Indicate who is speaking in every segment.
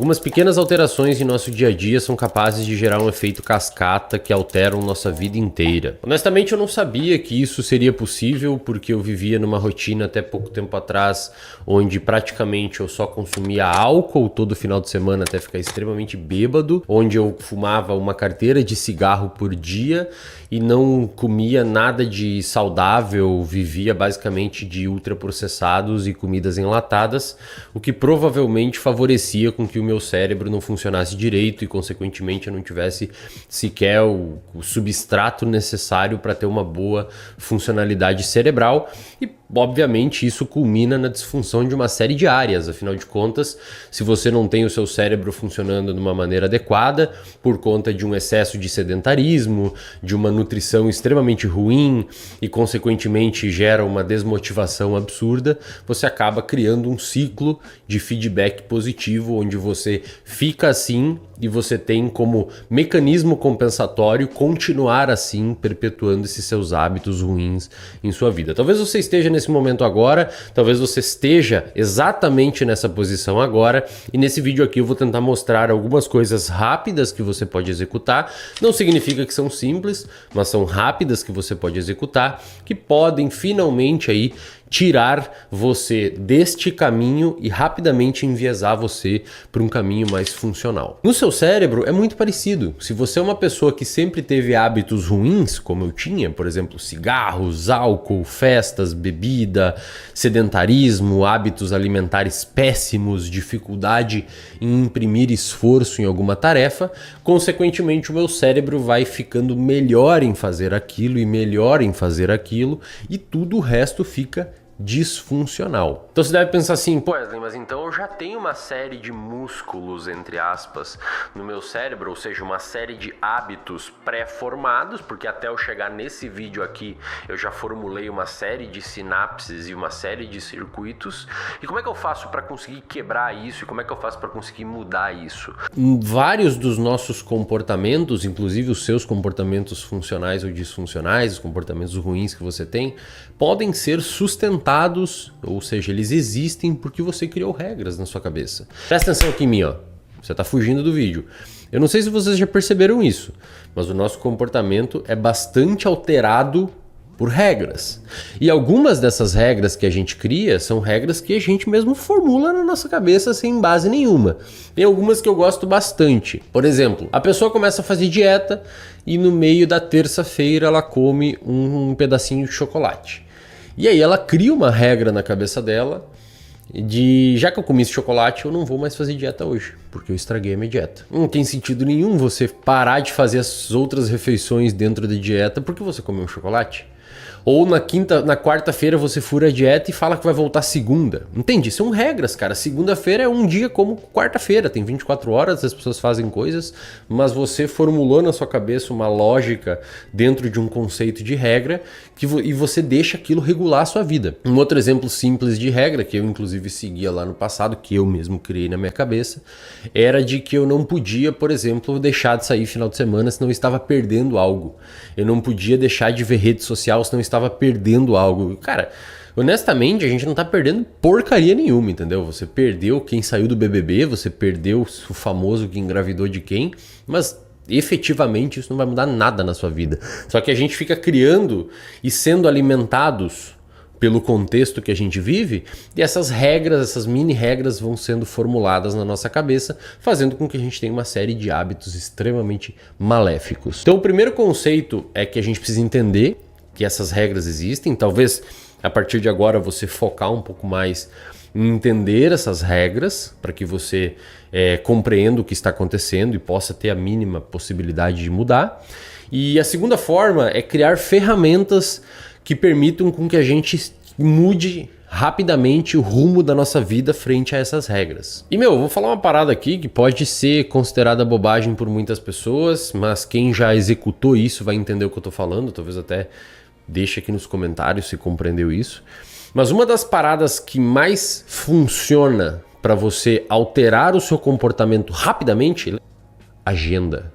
Speaker 1: Algumas pequenas alterações em nosso dia a dia são capazes de gerar um efeito cascata que alteram nossa vida inteira. Honestamente, eu não sabia que isso seria possível porque eu vivia numa rotina até pouco tempo atrás, onde praticamente eu só consumia álcool todo final de semana até ficar extremamente bêbado, onde eu fumava uma carteira de cigarro por dia e não comia nada de saudável, vivia basicamente de ultraprocessados e comidas enlatadas, o que provavelmente favorecia com que o meu cérebro não funcionasse direito e, consequentemente, eu não tivesse sequer o substrato necessário para ter uma boa funcionalidade cerebral e, obviamente, isso culmina na disfunção de uma série de áreas. Afinal de contas, se você não tem o seu cérebro funcionando de uma maneira adequada, por conta de um excesso de sedentarismo, de uma nutrição extremamente ruim e, consequentemente, gera uma desmotivação absurda, você acaba criando um ciclo de feedback positivo, onde você fica assim e você tem como mecanismo compensatório continuar assim, perpetuando esses seus hábitos ruins em sua vida. Talvez você esteja nesse momento agora, talvez você esteja exatamente nessa posição agora, e nesse vídeo aqui eu vou tentar mostrar algumas coisas rápidas que você pode executar. Não significa que são simples, mas são rápidas que você pode executar, que podem finalmente aí tirar você deste caminho e rapidamente enviesar você para um caminho mais funcional. No seu cérebro é muito parecido. Se você é uma pessoa que sempre teve hábitos ruins, como eu tinha, por exemplo, cigarros, álcool, festas, bebida, sedentarismo, hábitos alimentares péssimos, dificuldade em imprimir esforço em alguma tarefa, consequentemente o meu cérebro vai ficando melhor em fazer aquilo e melhor em fazer aquilo, e tudo o resto fica disfuncional. Então você deve pensar assim, pô, Wesley, mas então eu já tenho uma série de músculos, entre aspas, no meu cérebro, ou seja, uma série de hábitos pré-formados, porque até eu chegar nesse vídeo aqui, eu já formulei uma série de sinapses e uma série de circuitos. E como é que eu faço para conseguir quebrar isso? E como é que eu faço para conseguir mudar isso? Vários dos nossos comportamentos, inclusive os seus comportamentos funcionais ou disfuncionais, os comportamentos ruins que você tem, podem ser sustentados, ou seja, eles existem porque você criou regras na sua cabeça. Presta atenção aqui em mim, ó. Você está fugindo do vídeo. Eu não sei se vocês já perceberam isso, mas o nosso comportamento é bastante alterado por regras. E algumas dessas regras que a gente cria são regras que a gente mesmo formula na nossa cabeça sem base nenhuma. Tem algumas que eu gosto bastante. Por exemplo, a pessoa começa a fazer dieta e no meio da terça-feira ela come um pedacinho de chocolate. E aí ela cria uma regra na cabeça dela de, já que eu comi esse chocolate, eu não vou mais fazer dieta hoje, porque eu estraguei a minha dieta. Não tem sentido nenhum você parar de fazer as outras refeições dentro da dieta porque você comeu um chocolate. Ou na quarta-feira você fura a dieta e fala que vai voltar segunda. Entende? São regras, cara. Segunda-feira é um dia como quarta-feira. Tem 24 horas, as pessoas fazem coisas, mas você formulou na sua cabeça uma lógica dentro de um conceito de regra e você deixa aquilo regular a sua vida. Um outro exemplo simples de regra, que eu inclusive seguia lá no passado, que eu mesmo criei na minha cabeça, era de que eu não podia, por exemplo, deixar de sair final de semana se não estava perdendo algo. Eu não podia deixar de ver rede social se não estava perdendo algo. Cara, honestamente, a gente não tá perdendo porcaria nenhuma, entendeu? Você perdeu quem saiu do BBB, você perdeu o famoso que engravidou de quem, mas efetivamente isso não vai mudar nada na sua vida. Só que a gente fica criando e sendo alimentados pelo contexto que a gente vive, e essas regras, essas mini regras vão sendo formuladas na nossa cabeça, fazendo com que a gente tenha uma série de hábitos extremamente maléficos. Então o primeiro conceito é que a gente precisa entender que essas regras existem. Talvez a partir de agora você focar um pouco mais em entender essas regras para que você compreenda o que está acontecendo e possa ter a mínima possibilidade de mudar. E a segunda forma é criar ferramentas que permitam com que a gente mude rapidamente o rumo da nossa vida frente a essas regras. E eu vou falar uma parada aqui que pode ser considerada bobagem por muitas pessoas, mas quem já executou isso vai entender o que eu tô falando, talvez até deixe aqui nos comentários se compreendeu isso. Mas uma das paradas que mais funciona para você alterar o seu comportamento rapidamente, agenda.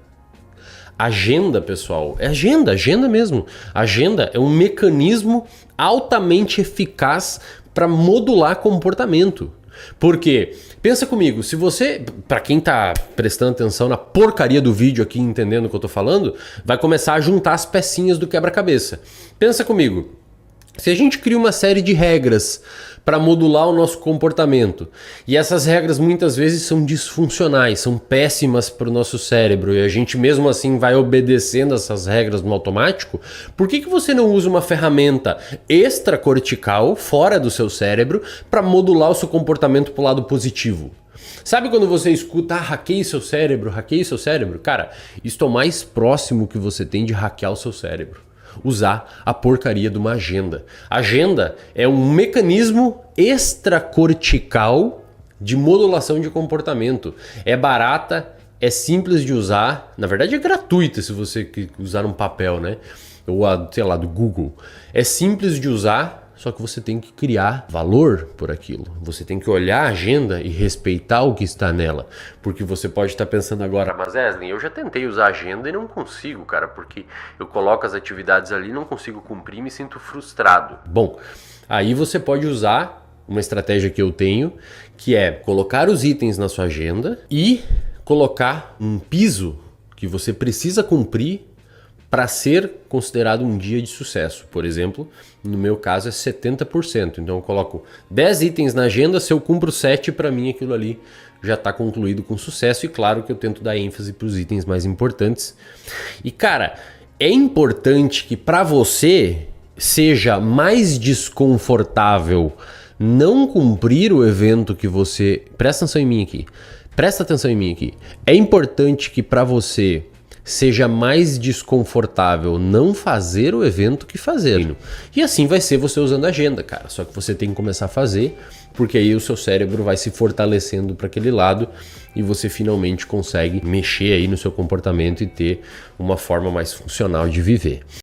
Speaker 1: Agenda, pessoal, é agenda mesmo. Agenda é um mecanismo altamente eficaz para modular comportamento. Por quê? Pensa comigo, se você, pra quem tá prestando atenção na porcaria do vídeo aqui, entendendo o que eu tô falando, vai começar a juntar as pecinhas do quebra-cabeça. Pensa comigo, se a gente cria uma série de regras para modular o nosso comportamento, e essas regras muitas vezes são disfuncionais, são péssimas para o nosso cérebro, e a gente mesmo assim vai obedecendo essas regras no automático, por que você não usa uma ferramenta extracortical, fora do seu cérebro, para modular o seu comportamento para o lado positivo? Sabe quando você escuta, hackeie seu cérebro, hackeie seu cérebro? Cara, isso é o mais próximo que você tem de hackear o seu cérebro. Usar a porcaria de uma agenda. Agenda é um mecanismo extracortical de modulação de comportamento. É barata, é simples de usar, na verdade é gratuita se você usar um papel, né? Ou sei lá, do Google. É simples de usar, só que você tem que criar valor por aquilo. Você tem que olhar a agenda e respeitar o que está nela. Porque você pode estar pensando agora, mas Wesley, eu já tentei usar a agenda e não consigo, cara, porque eu coloco as atividades ali e não consigo cumprir e me sinto frustrado. Bom, aí você pode usar uma estratégia que eu tenho, que é colocar os itens na sua agenda e colocar um piso que você precisa cumprir para ser considerado um dia de sucesso. Por exemplo, no meu caso é 70%. Então eu coloco 10 itens na agenda, se eu cumpro 7, para mim aquilo ali já está concluído com sucesso. E claro que eu tento dar ênfase para os itens mais importantes. E cara, é importante que para você seja mais desconfortável não cumprir o evento que você... Presta atenção em mim aqui. Presta atenção em mim aqui. É importante que para você seja mais desconfortável não fazer o evento que fazer. E assim vai ser você usando a agenda, cara. Só que você tem que começar a fazer, porque aí o seu cérebro vai se fortalecendo para aquele lado e você finalmente consegue mexer aí no seu comportamento e ter uma forma mais funcional de viver.